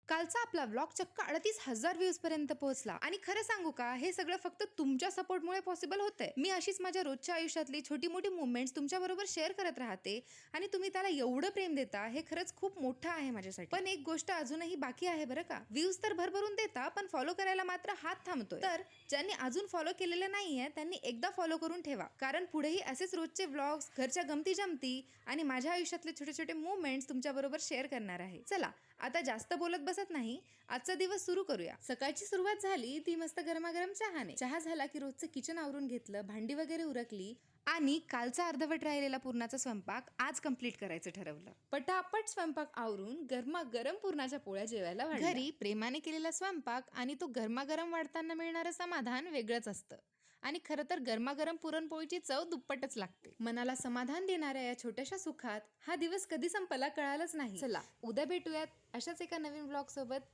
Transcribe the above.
कालचा आपला व्लॉग चक्क 38,000 व्ह्यूज पर्यंत पोहोचला आणि खरं सांगू का, हे सगळं फक्त तुमच्या सपोर्टमुळे पॉसिबल होतंय. मी अशीच माझ्या रोजच्या आयुष्यातली छोटी मोठी मुवमेंट्स तुमच्या बरोबर शेअर करत राहते आणि तुम्ही त्याला एवढं प्रेम देता, हे खरंच खूप मोठं आहे माझ्यासाठी. पण एक गोष्ट अजूनही बाकी आहे बरं का. व्ह्यूज तर भरभरून देता, पण फॉलो करायला मात्र हात थांबतोय. तर ज्यांनी अजून फॉलो केलेलं नाहीये त्यांनी एकदा फॉलो करून ठेवा, कारण पुढेही असेच रोजचे व्लॉग्स, घरच्या गमती जमती आणि माझ्या आयुष्यातले छोटे छोटे मुवमेंट्स तुमच्या बरोबर शेअर करणार आहे. चला आता जास्त बोलत बसत नाही, आजचा दिवस सुरू करूया. सकाळची सुरुवात झाली ती मस्त गरमागरम चहाने. चहा झाला की रोजचं किचन आवरून घेतलं, भांडी वगैरे उरकली आणि कालचा अर्धवट राहिलेला पुरणाचा स्वयंपाक आज कंप्लीट करायचं ठरवलं. पटापट स्वयंपाक आवरून गरमागरम पुरणाच्या पोळ्या जेवायला वाढल्या. घरी प्रेमाने केलेला स्वयंपाक आणि तो गरमागरम वाढताना मिळणारं समाधान वेगळंच असतं. आणि खरं तर गरमागरम पुरणपोळीची चव दुप्पटच लागते. मनाला समाधान देणाऱ्या या छोट्याशा सुखात हा दिवस कधी संपला कळालंच नाही. चला उद्या भेटूयात अशाच एका नवीन व्लॉग सोबत.